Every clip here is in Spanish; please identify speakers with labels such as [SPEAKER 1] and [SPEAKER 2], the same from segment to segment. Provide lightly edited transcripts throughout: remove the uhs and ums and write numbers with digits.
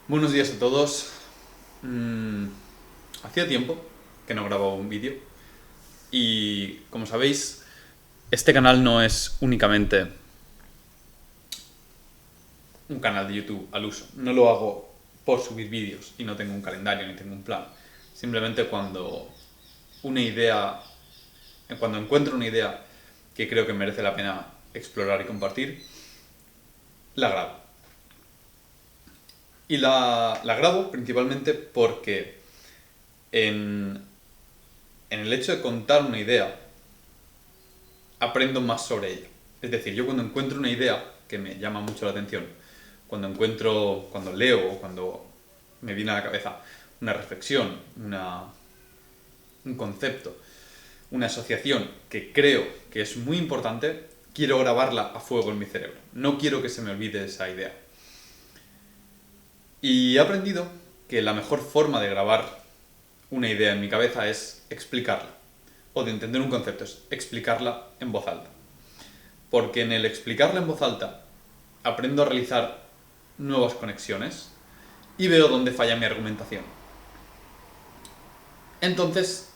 [SPEAKER 1] Buenos días a todos. Hacía tiempo que no grababa un vídeo y, como sabéis, este canal no es únicamente un canal de YouTube al uso. No lo hago por subir vídeos y no tengo un calendario ni tengo un plan. Simplemente cuando encuentro una idea que creo que merece la pena explorar y compartir, la grabo. Y la grabo principalmente porque en el hecho de contar una idea, aprendo más sobre ella. Es decir, yo cuando encuentro una idea que me llama mucho la atención, cuando leo o cuando me viene a la cabeza una reflexión, un concepto, una asociación que creo que es muy importante, quiero grabarla a fuego en mi cerebro. No quiero que se me olvide esa idea. Y he aprendido que la mejor forma de grabar una idea en mi cabeza es explicarla. O de entender un concepto, es explicarla en voz alta. Porque en el explicarla en voz alta aprendo a realizar nuevas conexiones y veo dónde falla mi argumentación. Entonces,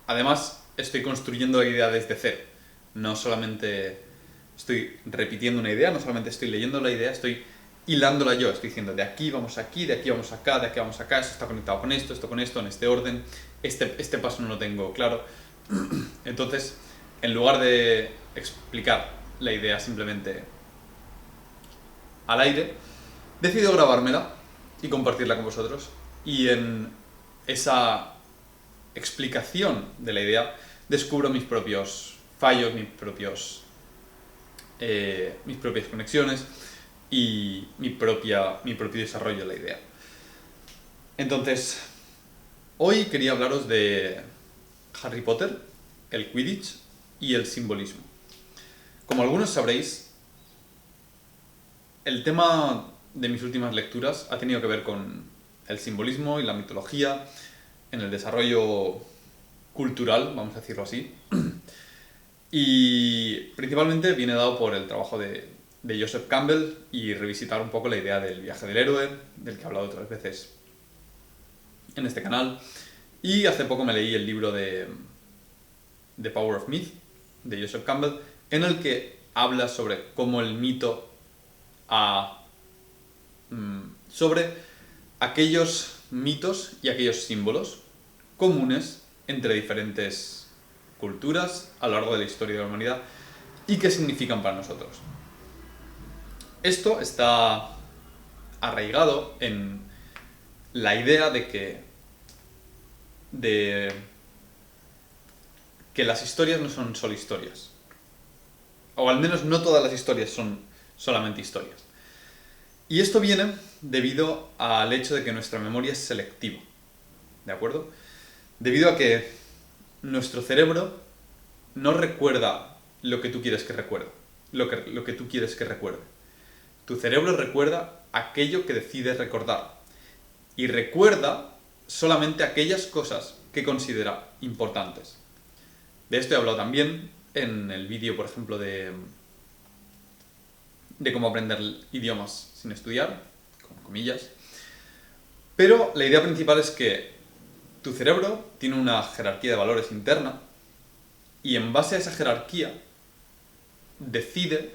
[SPEAKER 1] además, estoy construyendo la idea desde cero. No solamente estoy repitiendo una idea, no solamente estoy leyendo la idea, estoy hilándola yo. Estoy diciendo, de aquí vamos aquí, de aquí vamos acá, de aquí vamos acá, esto está conectado con esto, en este orden, este paso no lo tengo claro. Entonces, en lugar de explicar la idea simplemente al aire, decido grabármela y compartirla con vosotros. Y en esa explicación de la idea descubro mis propios fallos, mis propias conexiones y mi propio desarrollo de la idea. Entonces, hoy quería hablaros de Harry Potter, el Quidditch y el simbolismo. Como algunos sabréis, el tema de mis últimas lecturas ha tenido que ver con el simbolismo y la mitología en el desarrollo cultural, vamos a decirlo así. Y principalmente viene dado por el trabajo de Joseph Campbell y revisitar un poco la idea del viaje del héroe, del que he hablado otras veces en este canal. Y hace poco me leí el libro de The Power of Myth, de Joseph Campbell, en el que habla sobre cómo el mito sobre aquellos mitos y aquellos símbolos comunes entre diferentes culturas a lo largo de la historia de la humanidad y qué significan para nosotros. Esto está arraigado en la idea de que las historias no son solo historias. O al menos no todas las historias son solamente historias. Y esto viene debido al hecho de que nuestra memoria es selectiva. ¿De acuerdo? Debido a que nuestro cerebro no recuerda lo que tú quieres que recuerde. Lo que tú quieres que recuerde. Tu cerebro recuerda aquello que decide recordar. Y recuerda solamente aquellas cosas que considera importantes. De esto he hablado también en el vídeo, por ejemplo, de cómo aprender idiomas sin estudiar, con comillas. Pero la idea principal es que tu cerebro tiene una jerarquía de valores interna y en base a esa jerarquía decide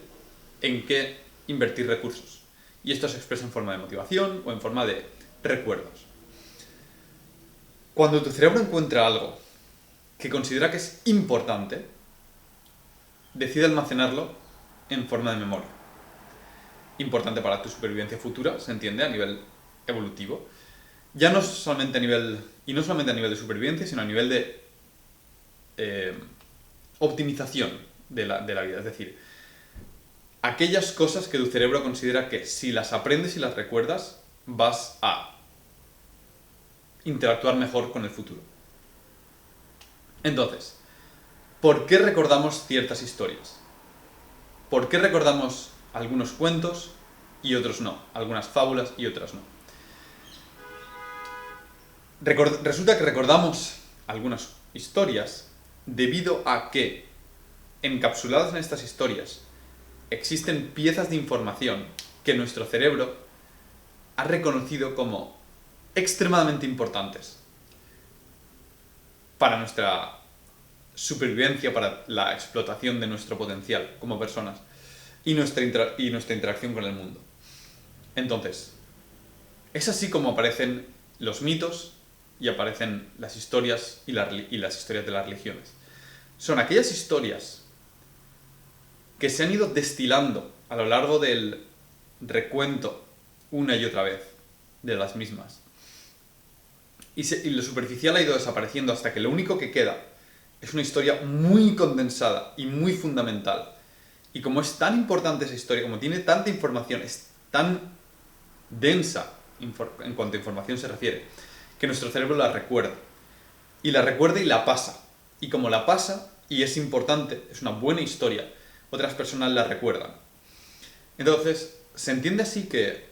[SPEAKER 1] en qué invertir recursos. Y esto se expresa en forma de motivación o en forma de recuerdos. Cuando tu cerebro encuentra algo que considera que es importante, decide almacenarlo en forma de memoria. Importante para tu supervivencia futura, se entiende, a nivel evolutivo. Ya no solamente a nivel, y no solamente a nivel de supervivencia, sino a nivel de optimización de la vida. Es decir, aquellas cosas que tu cerebro considera que si las aprendes y las recuerdas, vas a interactuar mejor con el futuro. Entonces, ¿por qué recordamos ciertas historias? ¿Por qué recordamos algunos cuentos y otros no? Algunas fábulas y otras no. Resulta que recordamos algunas historias debido a que encapsuladas en estas historias existen piezas de información que nuestro cerebro ha reconocido como extremadamente importantes para nuestra supervivencia, para la explotación de nuestro potencial como personas y nuestra interacción con el mundo. Entonces, es así como aparecen los mitos y aparecen las historias y las historias de las religiones. Son aquellas historias que se han ido destilando a lo largo del recuento una y otra vez de las mismas. Y lo superficial ha ido desapareciendo hasta que lo único que queda es una historia muy condensada y muy fundamental. Y como es tan importante esa historia, como tiene tanta información, es tan densa en cuanto a información se refiere, que nuestro cerebro la recuerda. Y la recuerda y la pasa. Y como la pasa, y es importante, es una buena historia, otras personas la recuerdan. Entonces, se entiende así que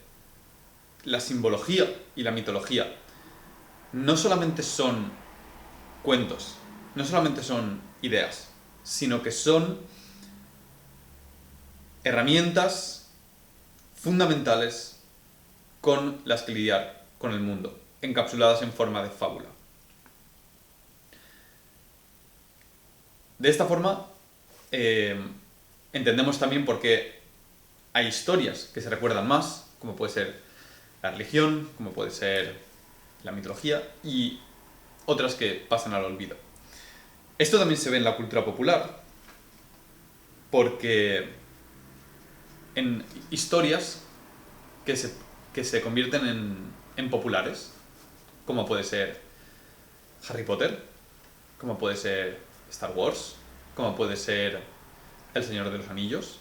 [SPEAKER 1] la simbología y la mitología no solamente son cuentos, no solamente son ideas, sino que son herramientas fundamentales con las que lidiar con el mundo, encapsuladas en forma de fábula. De esta forma, entendemos también por qué hay historias que se recuerdan más, como puede ser la religión, como puede ser la mitología, y otras que pasan al olvido. Esto también se ve en la cultura popular, porque en historias que se convierten en populares, como puede ser Harry Potter, como puede ser Star Wars, como puede ser El Señor de los Anillos,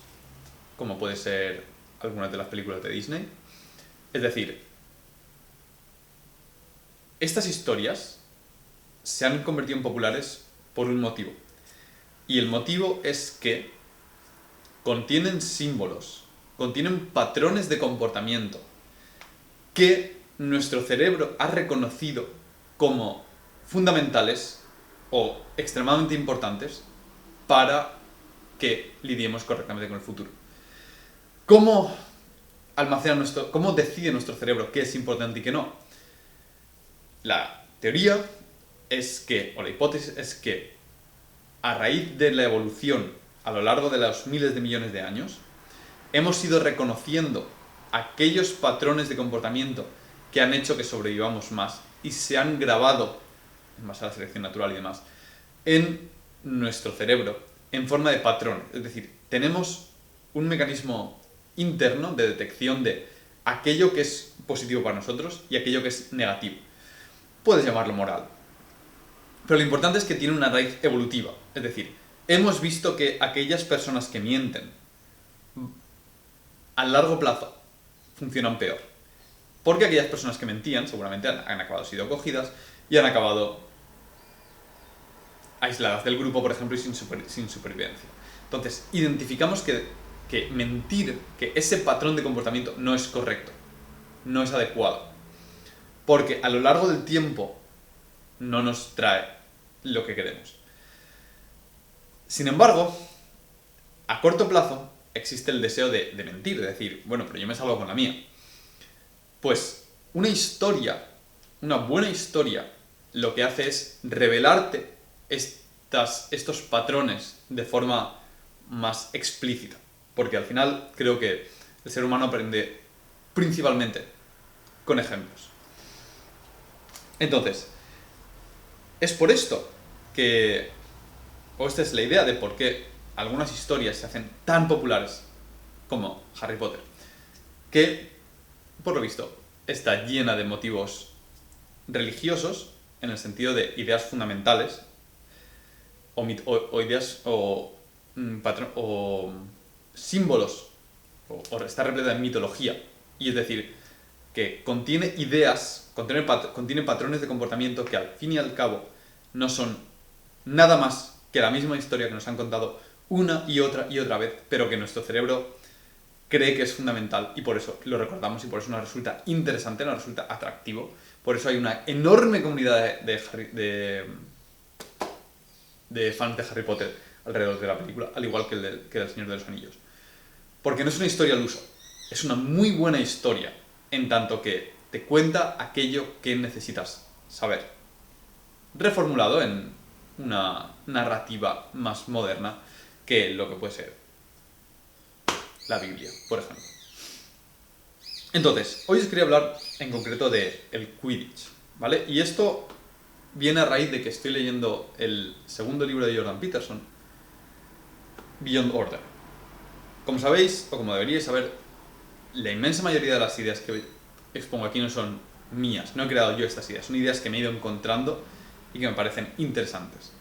[SPEAKER 1] como puede ser algunas de las películas de Disney. Es decir, estas historias se han convertido en populares por un motivo. Y el motivo es que contienen símbolos, contienen patrones de comportamiento que nuestro cerebro ha reconocido como fundamentales o extremadamente importantes para que lidiemos correctamente con el futuro. ¿Cómo cómo decide nuestro cerebro qué es importante y qué no? La teoría es que, o la hipótesis es que, a raíz de la evolución a lo largo de los miles de millones de años, hemos ido reconociendo aquellos patrones de comportamiento que han hecho que sobrevivamos más y se han grabado, en base a la selección natural y demás, en nuestro cerebro en forma de patrón. Es decir, tenemos un mecanismo interno de detección de aquello que es positivo para nosotros y aquello que es negativo. Puedes llamarlo moral. Pero lo importante es que tiene una raíz evolutiva. Es decir, hemos visto que aquellas personas que mienten a largo plazo funcionan peor. Porque aquellas personas que mentían seguramente han acabado siendo cogidas y han acabado aisladas del grupo, por ejemplo, y sin supervivencia. Entonces, identificamos que mentir, que ese patrón de comportamiento no es correcto, no es adecuado. Porque a lo largo del tiempo no nos trae lo que queremos. Sin embargo, a corto plazo existe el deseo de mentir, de decir, bueno, pero yo me salgo con la mía. Pues una historia, una buena historia, lo que hace es revelarte estos patrones de forma más explícita. Porque al final creo que el ser humano aprende principalmente con ejemplos. Entonces, es por esto que, o esta es la idea de por qué algunas historias se hacen tan populares como Harry Potter, que, por lo visto, está llena de motivos religiosos, en el sentido de ideas fundamentales, o ideas, o símbolos, o está repleta de mitología, y es decir, que contiene ideas, contiene patrones de comportamiento que al fin y al cabo no son nada más que la misma historia que nos han contado una y otra vez, pero que nuestro cerebro cree que es fundamental y por eso lo recordamos y por eso nos resulta interesante, nos resulta atractivo. Por eso hay una enorme comunidad de fans de Harry Potter alrededor de la película, al igual que del Señor de los Anillos. Porque no es una historia al uso, es una muy buena historia en tanto que te cuenta aquello que necesitas saber. Reformulado en una narrativa más moderna que lo que puede ser la Biblia, por ejemplo. Entonces, hoy os quería hablar en concreto de el Quidditch, ¿vale? Y esto viene a raíz de que estoy leyendo el segundo libro de Jordan Peterson, Beyond Order. Como sabéis, o como deberíais saber, la inmensa mayoría de las ideas que expongo aquí no son mías, no he creado yo estas ideas, son ideas que me he ido encontrando y que me parecen interesantes.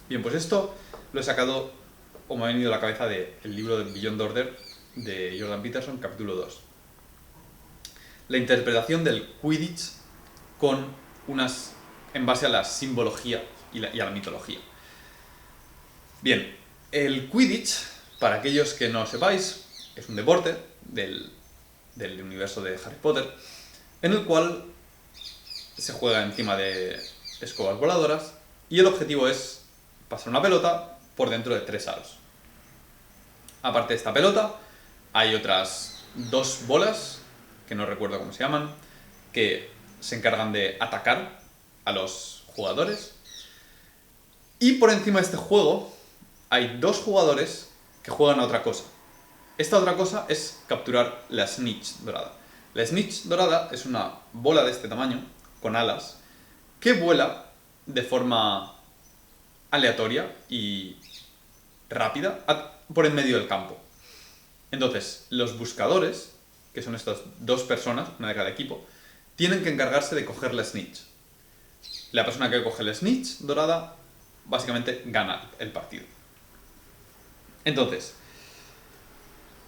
[SPEAKER 1] Bien, pues esto lo he sacado o me ha venido a la cabeza del libro de Beyond Order de Jordan Peterson, capítulo 2. La interpretación del Quidditch en base a la simbología y a la mitología. Bien, el Quidditch, para aquellos que no lo sepáis, es un deporte del universo de Harry Potter, en el cual se juega encima de escobas voladoras y el objetivo es pasar una pelota por dentro de 3 aros. Aparte de esta pelota, hay otras 2 bolas, que no recuerdo cómo se llaman, que se encargan de atacar a los jugadores. Y por encima de este juego hay 2 jugadores que juegan a otra cosa. Esta otra cosa es capturar la Snitch dorada. La Snitch dorada es una bola de este tamaño, con alas, que vuela de forma aleatoria y rápida por en medio del campo. Entonces, los buscadores, que son estas 2 personas, una de cada equipo, tienen que encargarse de coger la Snitch. La persona que coge la Snitch dorada, básicamente gana el partido. Entonces,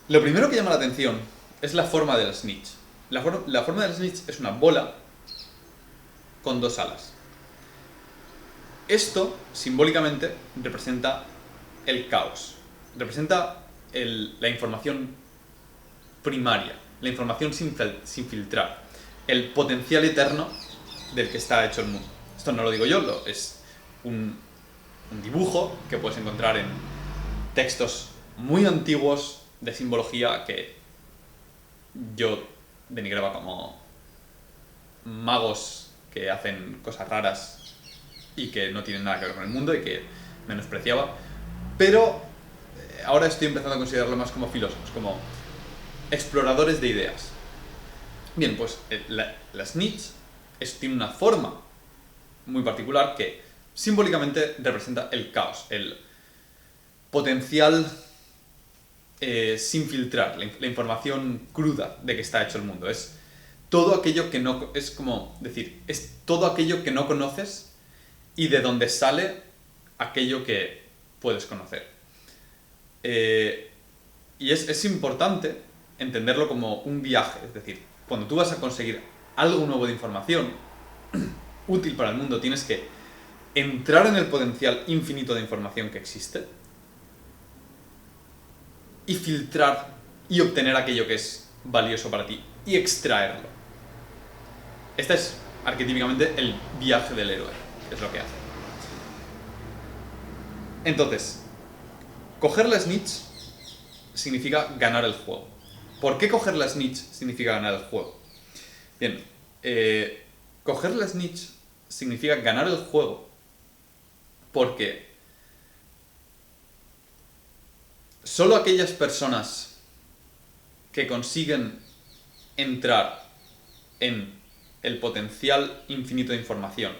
[SPEAKER 1] lo primero que llama la atención es la forma de la Snitch. La forma de la Snitch es una bola con 2 alas. Esto, simbólicamente, representa el caos. Representa la información primaria, la información sin filtrar, el potencial eterno del que está hecho el mundo. Esto no lo digo yo, es un dibujo que puedes encontrar en textos muy antiguos de simbología que yo denigraba como magos que hacen cosas raras y que no tienen nada que ver con el mundo y que menospreciaba, pero ahora estoy empezando a considerarlo más como filósofos, como exploradores de ideas. Bien, pues la Snitch tiene una forma muy particular que simbólicamente representa el caos, el potencial sin filtrar, la información cruda de que está hecho el mundo. Es todo aquello que no... Es como decir, es todo aquello que no conoces y de donde sale aquello que puedes conocer. Y es importante entenderlo como un viaje, es decir, cuando tú vas a conseguir algo nuevo de información útil para el mundo, tienes que entrar en el potencial infinito de información que existe y filtrar y obtener aquello que es valioso para ti y extraerlo. Este es arquetípicamente el viaje del héroe, que es lo que hace. Entonces, coger la Snitch significa ganar el juego. ¿Por qué coger la Snitch significa ganar el juego? Bien, coger la Snitch significa ganar el juego porque solo aquellas personas que consiguen entrar en el potencial infinito de información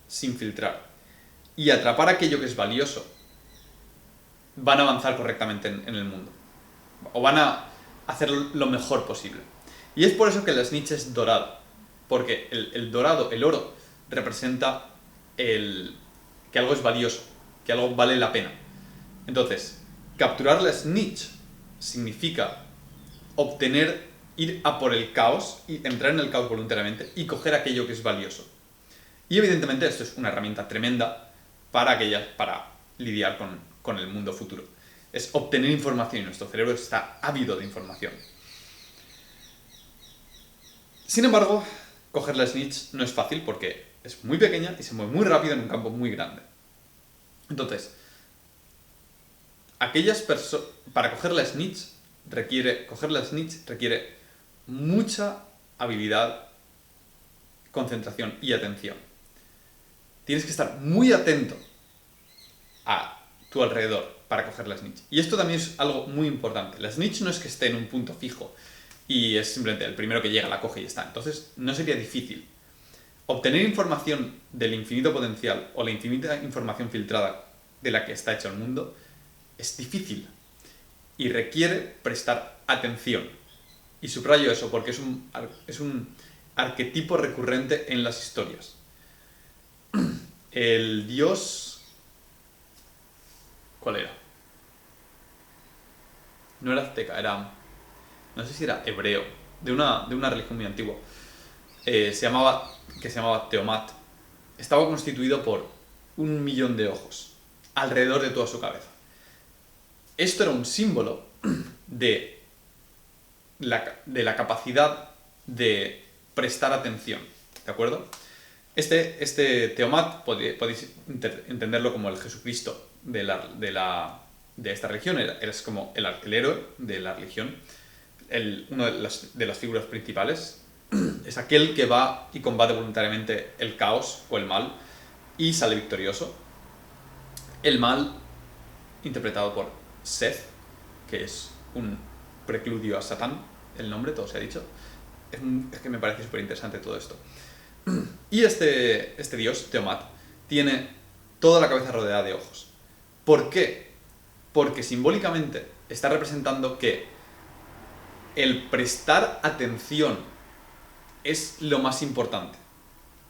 [SPEAKER 1] sin filtrar y atrapar aquello que es valioso van a avanzar correctamente en el mundo o van a hacer lo mejor posible. Y es por eso que la Snitch es dorada, porque el dorado, el oro, representa que algo es valioso, que algo vale la pena. Entonces, capturar la Snitch significa ir a por el caos y entrar en el caos voluntariamente y coger aquello que es valioso. Y evidentemente esto es una herramienta tremenda para lidiar con el mundo futuro. Es obtener información y nuestro cerebro está ávido de información. Sin embargo, coger la Snitch no es fácil porque es muy pequeña y se mueve muy rápido en un campo muy grande. Entonces, para coger la Snitch requiere mucha habilidad, concentración y atención. Tienes que estar muy atento a tu alrededor para coger la snitch. Y esto también es algo muy importante. La snitch no es que esté en un punto fijo y es simplemente el primero que llega la coge y ya está. Entonces no sería difícil. Obtener información del infinito potencial o la infinita información filtrada de la que está hecho el mundo es difícil y requiere prestar atención. Y subrayo eso porque es un arquetipo recurrente en las historias. El dios... ¿Cuál era? No era azteca, era... No sé si era hebreo, de una religión muy antigua. Se llamaba Tiamat. Estaba constituido por 1.000.000 de ojos alrededor de toda su cabeza. Esto era un símbolo de la capacidad de prestar atención, ¿de acuerdo? Este Tiamat podéis entenderlo como el Jesucristo de esta religión. Es como el héroe de la religión, uno de las figuras principales. Es aquel que va y combate voluntariamente el caos o el mal y sale victorioso. El mal, interpretado por Seth, que es un precludio a Satán, el nombre, todo se ha dicho. Es que me parece súper interesante todo esto. Y este dios, Tiamat, tiene toda la cabeza rodeada de ojos. ¿Por qué? Porque simbólicamente está representando que el prestar atención es lo más importante.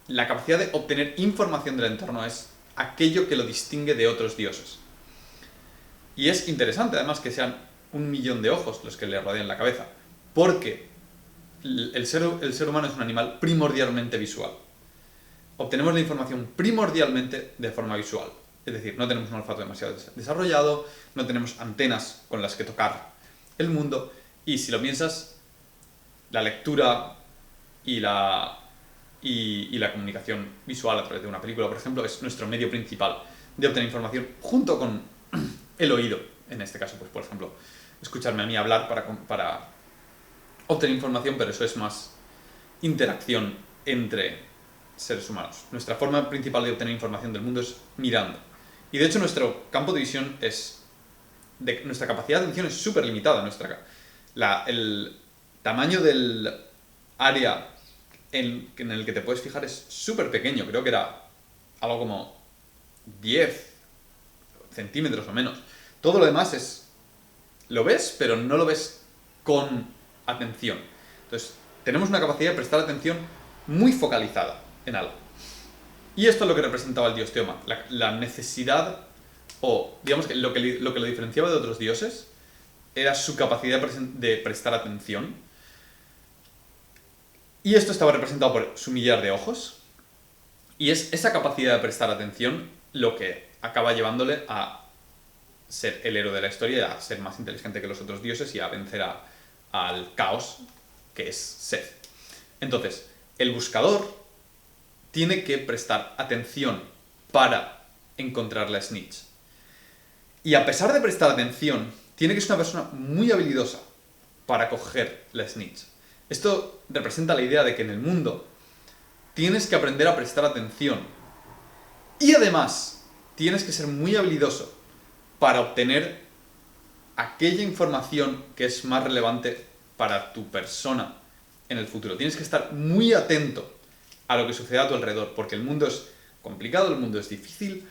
[SPEAKER 1] La capacidad de obtener información del entorno es aquello que lo distingue de otros dioses. Y es interesante además que sean 1.000.000 de ojos los que le rodean la cabeza, porque el ser humano es un animal primordialmente visual. Obtenemos la información primordialmente de forma visual. Es decir, no tenemos un olfato demasiado desarrollado, no tenemos antenas con las que tocar el mundo, y si lo piensas, la lectura y la comunicación visual a través de una película, por ejemplo, es nuestro medio principal de obtener información, junto con el oído. En este caso, pues por ejemplo, escucharme a mí hablar para obtener información, pero eso es más interacción entre seres humanos. Nuestra forma principal de obtener información del mundo es mirando. Y de hecho nuestro campo de visión nuestra capacidad de atención es súper limitada. El tamaño del área en el que te puedes fijar es súper pequeño. Creo que era algo como 10 centímetros o menos. Todo lo demás lo ves, pero no lo ves con atención. Entonces, tenemos una capacidad de prestar atención muy focalizada en algo. Y esto es lo que representaba el dios Tiamat. La necesidad, o digamos que lo que lo diferenciaba de otros dioses era su capacidad de prestar atención. Y esto estaba representado por su 1.000.000 de ojos. Y es esa capacidad de prestar atención lo que acaba llevándole a ser el héroe de la historia, a ser más inteligente que los otros dioses y a vencer al caos, que es Seth. Entonces, el buscador tiene que prestar atención para encontrar la snitch. Y a pesar de prestar atención, tiene que ser una persona muy habilidosa para coger la snitch. Esto representa la idea de que en el mundo tienes que aprender a prestar atención. Y además, tienes que ser muy habilidoso para obtener aquella información que es más relevante para tu persona en el futuro. Tienes que estar muy atento a lo que sucede a tu alrededor, porque el mundo es complicado, el mundo es difícil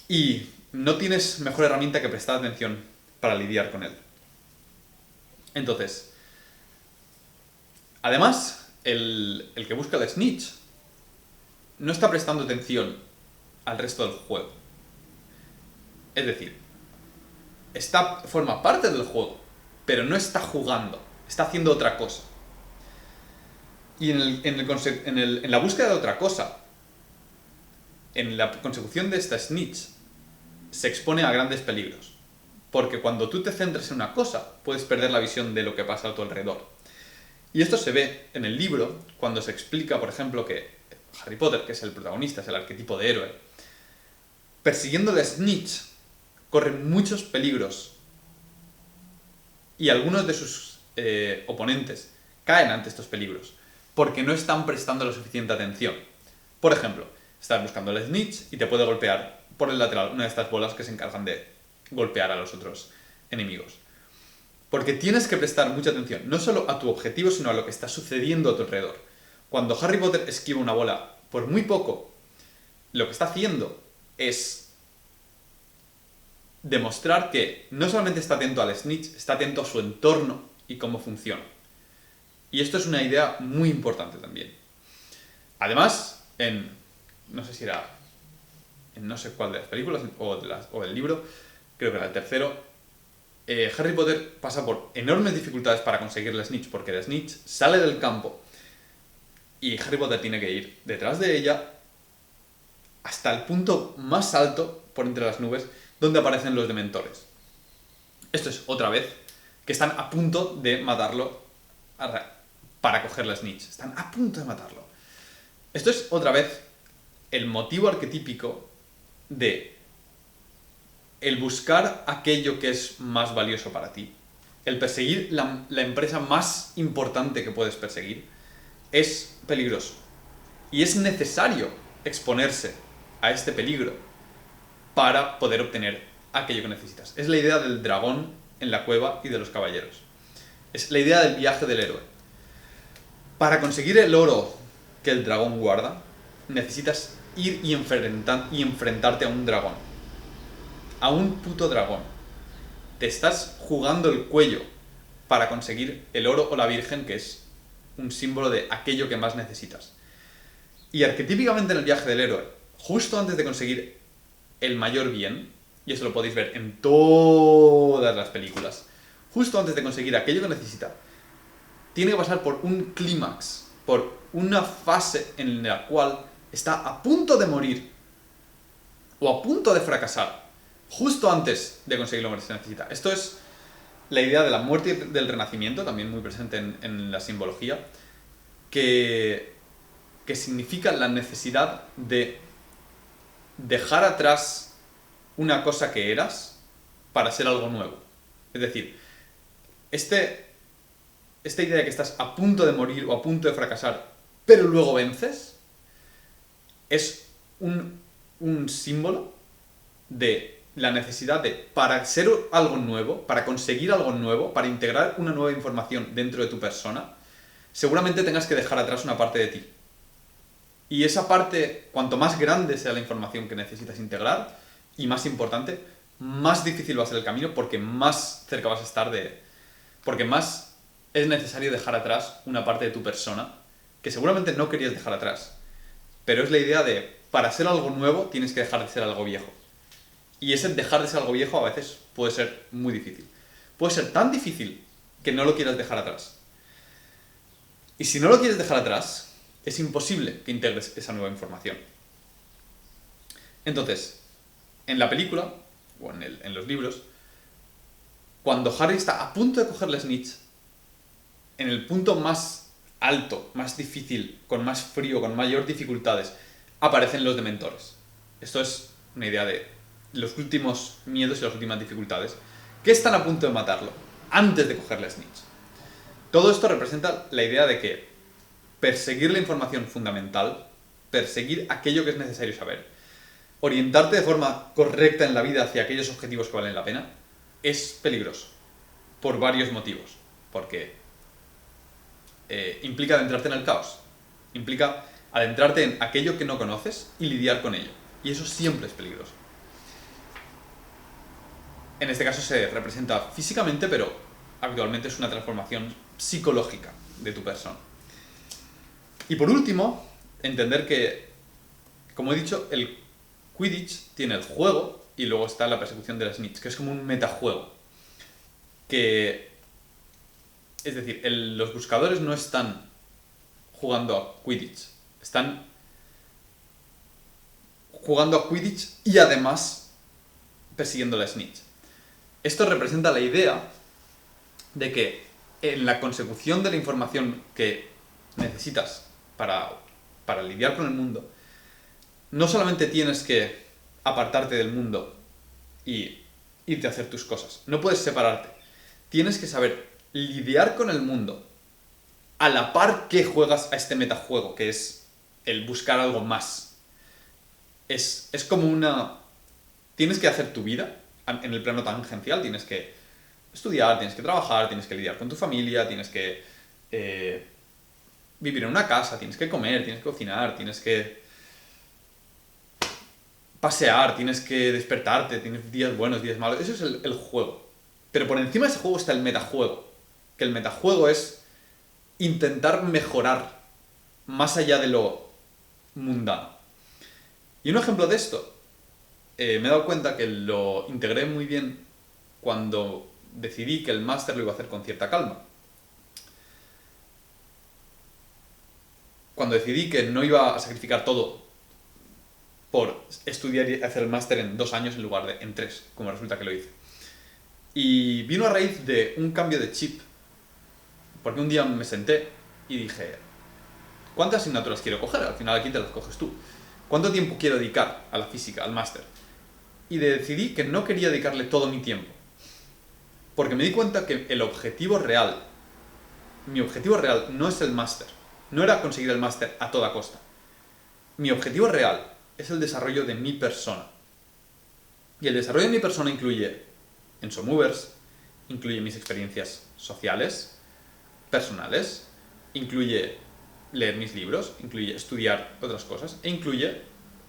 [SPEAKER 1] y no tienes mejor herramienta que prestar atención para lidiar con él. Entonces, además, el que busca la snitch no está prestando atención al resto del juego. Es decir, forma parte del juego, pero no está jugando, está haciendo otra cosa. Y en la búsqueda de otra cosa, en la consecución de esta snitch, se expone a grandes peligros. Porque cuando tú te centras en una cosa, puedes perder la visión de lo que pasa a tu alrededor. Y esto se ve en el libro, cuando se explica, por ejemplo, que Harry Potter, que es el protagonista, es el arquetipo de héroe, persiguiendo la snitch, corre muchos peligros. Y algunos de sus oponentes caen ante estos peligros, porque no están prestando la suficiente atención. Por ejemplo, estás buscando el snitch y te puede golpear por el lateral una de estas bolas que se encargan de golpear a los otros enemigos. Porque tienes que prestar mucha atención, no solo a tu objetivo, sino a lo que está sucediendo a tu alrededor. Cuando Harry Potter esquiva una bola por muy poco, lo que está haciendo es demostrar que no solamente está atento al snitch, está atento a su entorno y cómo funciona. Y esto es una idea muy importante también. Además, no sé si era en no sé cuál de las películas o del libro, creo que era el tercero, Harry Potter pasa por enormes dificultades para conseguir el snitch, porque el snitch sale del campo y Harry Potter tiene que ir detrás de ella hasta el punto más alto, por entre las nubes, donde aparecen los dementores. Esto es otra vez que están a punto de matarlo para coger la snitch. Están a punto de matarlo. Esto es otra vez el motivo arquetípico de el buscar aquello que es más valioso para ti. El perseguir la empresa más importante que puedes perseguir es peligroso. Y es necesario exponerse a este peligro para poder obtener aquello que necesitas. Es la idea del dragón en la cueva y de los caballeros. Es la idea del viaje del héroe. Para conseguir el oro que el dragón guarda, necesitas ir y enfrentarte a un dragón. A un puto dragón. Te estás jugando el cuello para conseguir el oro o la virgen, que es un símbolo de aquello que más necesitas. Y arquetípicamente en el viaje del héroe, justo antes de conseguir el mayor bien, y eso lo podéis ver en todas las películas, justo antes de conseguir aquello que necesita, tiene que pasar por un clímax, por una fase en la cual está a punto de morir o a punto de fracasar, justo antes de conseguir lo que se necesita. Esto es la idea de la muerte y del renacimiento, también muy presente en la simbología, que significa la necesidad de dejar atrás una cosa que eras para ser algo nuevo. Es decir, esta idea de que estás a punto de morir o a punto de fracasar, pero luego vences, es un símbolo de la necesidad de, para ser algo nuevo, para conseguir algo nuevo, para integrar una nueva información dentro de tu persona, seguramente tengas que dejar atrás una parte de ti. Y esa parte, cuanto más grande sea la información que necesitas integrar, y más importante, más difícil va a ser el camino, porque más cerca vas a estar porque más es necesario dejar atrás una parte de tu persona que seguramente no querías dejar atrás. Pero es la idea de, para ser algo nuevo, tienes que dejar de ser algo viejo. Y ese dejar de ser algo viejo a veces puede ser muy difícil. Puede ser tan difícil que no lo quieras dejar atrás. Y si no lo quieres dejar atrás, es imposible que integres esa nueva información. Entonces, en la película, o en los libros, cuando Harry está a punto de coger la snitch, en el punto más alto, más difícil, con más frío, con mayor dificultades, aparecen los dementores. Esto es una idea de los últimos miedos y las últimas dificultades, que están a punto de matarlo, antes de coger la snitch. Todo esto representa la idea de que perseguir la información fundamental, perseguir aquello que es necesario saber, orientarte de forma correcta en la vida hacia aquellos objetivos que valen la pena, es peligroso. Por varios motivos. Porque implica adentrarte en el caos. Implica adentrarte en aquello que no conoces y lidiar con ello. Y eso siempre es peligroso. En este caso se representa físicamente, pero habitualmente es una transformación psicológica de tu persona. Y por último, entender que, como he dicho, el Quidditch tiene el juego y luego está la persecución de la snitch, que es como un metajuego. Es decir, los buscadores no están jugando a Quidditch, están jugando a Quidditch y además persiguiendo la snitch. Esto representa la idea de que en la consecución de la información que necesitas para lidiar con el mundo, no solamente tienes que apartarte del mundo y irte a hacer tus cosas, no puedes separarte, tienes que saber lidiar con el mundo a la par que juegas a este metajuego, que es el buscar algo más. Es como una... Tienes que hacer tu vida en el plano tangencial, tienes que estudiar, tienes que trabajar, tienes que lidiar con tu familia, tienes que vivir en una casa, tienes que comer, tienes que cocinar, tienes que pasear, tienes que despertarte, tienes días buenos, días malos. Eso es el juego. Pero por encima de ese juego está el metajuego. Que el metajuego es intentar mejorar más allá de lo mundano. Y un ejemplo de esto, me he dado cuenta que lo integré muy bien cuando decidí que el máster lo iba a hacer con cierta calma. Cuando decidí que no iba a sacrificar todo por estudiar y hacer el máster en 2 años en lugar de en 3, como resulta que lo hice. Y vino a raíz de un cambio de chip, porque un día me senté y dije, ¿cuántas asignaturas quiero coger? Al final aquí te las coges tú. ¿Cuánto tiempo quiero dedicar a la física, al máster? Y decidí que no quería dedicarle todo mi tiempo. Porque me di cuenta que el objetivo real, mi objetivo real no es el máster. No era conseguir el máster a toda costa. Mi objetivo real es el desarrollo de mi persona. Y el desarrollo de mi persona incluye Enso Movers, incluye mis experiencias sociales, personales, incluye leer mis libros, incluye estudiar otras cosas e incluye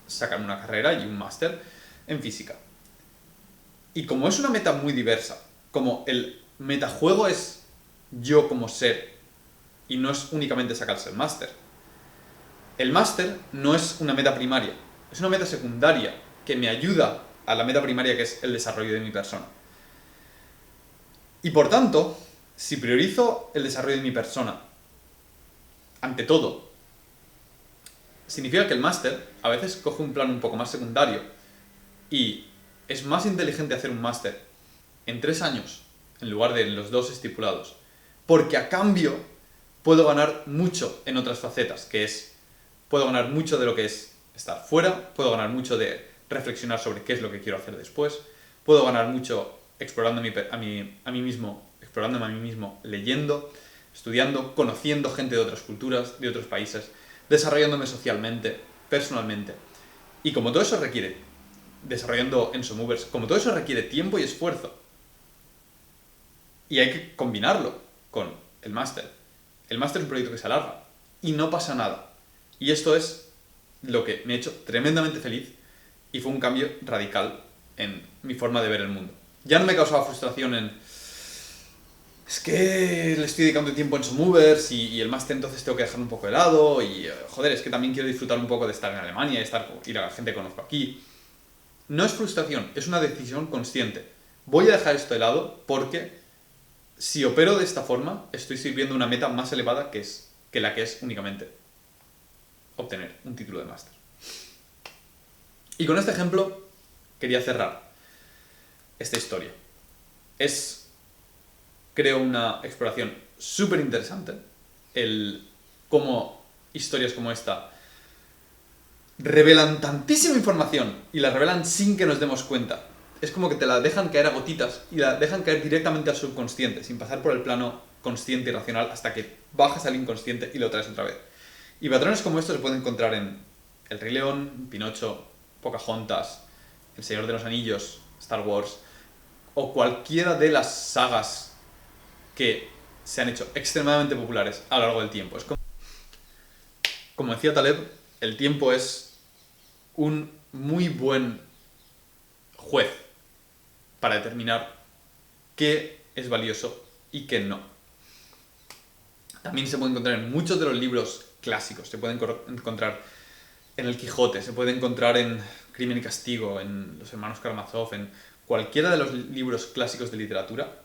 [SPEAKER 1] sacar una carrera y un máster en física. Y como es una meta muy diversa, como el metajuego es yo como ser y no es únicamente sacarse el máster no es una meta primaria, es una meta secundaria que me ayuda a la meta primaria que es el desarrollo de mi persona. Y por tanto, si priorizo el desarrollo de mi persona ante todo, significa que el máster a veces coge un plano un poco más secundario y es más inteligente hacer un máster en 3 años en lugar de en los 2 estipulados, porque a cambio puedo ganar mucho en otras facetas, que es, puedo ganar mucho de lo que es estar fuera, puedo ganar mucho de reflexionar sobre qué es lo que quiero hacer después, puedo ganar mucho explorándome a mí mismo, leyendo, estudiando, conociendo gente de otras culturas, de otros países, desarrollándome socialmente, personalmente. Y como todo eso requiere, desarrollando Enso Movers, como todo eso requiere tiempo y esfuerzo, y hay que combinarlo con el máster. El máster es un proyecto que se alarga y no pasa nada. Y esto es lo que me ha hecho tremendamente feliz y fue un cambio radical en mi forma de ver el mundo. Ya no me causaba frustración es que le estoy dedicando tiempo en Enso Movers y el máster entonces tengo que dejarlo un poco de lado y joder, es que también quiero disfrutar un poco de estar en Alemania y la gente que conozco aquí. No es frustración, es una decisión consciente. Voy a dejar esto de lado porque si opero de esta forma, estoy sirviendo una meta más elevada que la que es únicamente obtener un título de máster. Y con este ejemplo quería cerrar esta historia. Es, creo, una exploración súper interesante el cómo historias como esta revelan tantísima información y la revelan sin que nos demos cuenta. Es como que te la dejan caer a gotitas y la dejan caer directamente al subconsciente, sin pasar por el plano consciente y racional hasta que bajas al inconsciente y lo traes otra vez. Y patrones como estos se pueden encontrar en El Rey León, Pinocho, Pocahontas, El Señor de los Anillos, Star Wars, o cualquiera de las sagas que se han hecho extremadamente populares a lo largo del tiempo. Es como decía Taleb, el tiempo es un muy buen juez para determinar qué es valioso y qué no. También se puede encontrar en muchos de los libros clásicos, se puede encontrar en El Quijote, se puede encontrar en Crimen y Castigo, en Los Hermanos Karamazov, en cualquiera de los libros clásicos de literatura,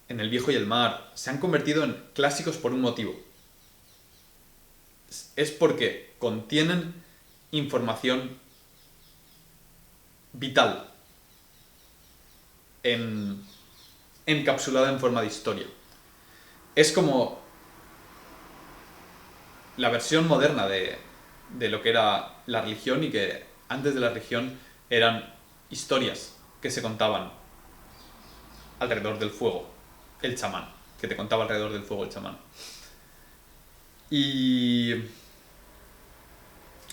[SPEAKER 1] en El Viejo y el Mar, se han convertido en clásicos por un motivo. Es porque contienen información vital encapsulada en forma de historia. Es como la versión moderna de lo que era la religión y que antes de la religión eran historias que se contaban alrededor del fuego, el chamán, que te contaba alrededor del fuego el chamán. Y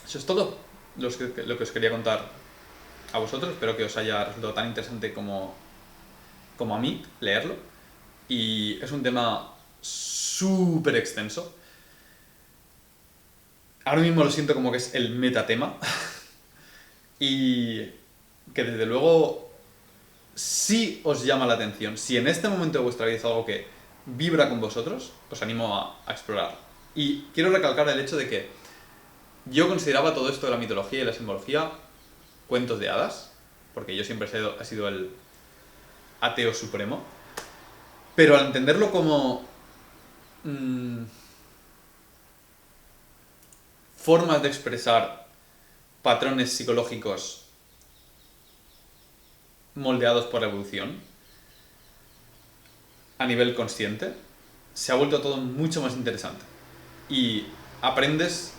[SPEAKER 1] eso es todo lo que os quería contar a vosotros. Espero que os haya resultado tan interesante como a mí leerlo. Y es un tema súper extenso. Ahora mismo lo siento como que es el metatema. Y que desde luego, si os llama la atención, si en este momento de vuestra vida es algo que vibra con vosotros, os animo a explorar. Y quiero recalcar el hecho de que yo consideraba todo esto de la mitología y la simbología cuentos de hadas, porque yo siempre he sido el ateo supremo, pero al entenderlo como formas de expresar patrones psicológicos moldeados por la evolución a nivel consciente, se ha vuelto todo mucho más interesante. Y aprendes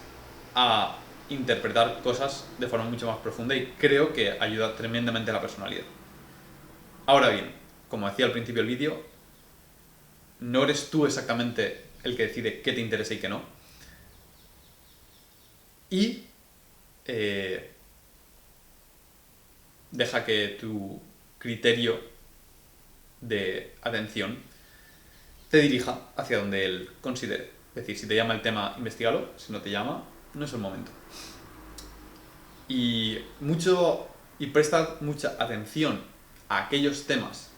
[SPEAKER 1] a interpretar cosas de forma mucho más profunda y creo que ayuda tremendamente a la personalidad. Ahora bien, como decía al principio del vídeo, no eres tú exactamente el que decide qué te interesa y qué no. Y deja que tu criterio de atención te dirija hacia donde él considere. Es decir, si te llama el tema, investígalo. Si no te llama, no es el momento. Y prestad mucha atención a aquellos temas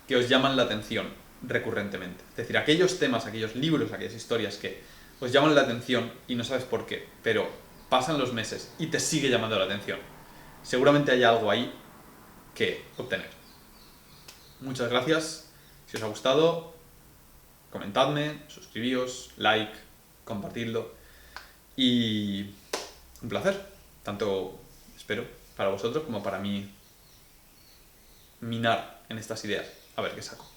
[SPEAKER 1] que os llaman la atención recurrentemente. Es decir, aquellos temas, aquellos libros, aquellas historias que os llaman la atención y no sabes por qué, pero pasan los meses y te sigue llamando la atención. Seguramente hay algo ahí que obtener. Muchas gracias. Si os ha gustado, comentadme, suscribíos, like, compartidlo. Y un placer, tanto espero para vosotros como para mí minar en estas ideas. A ver qué saco.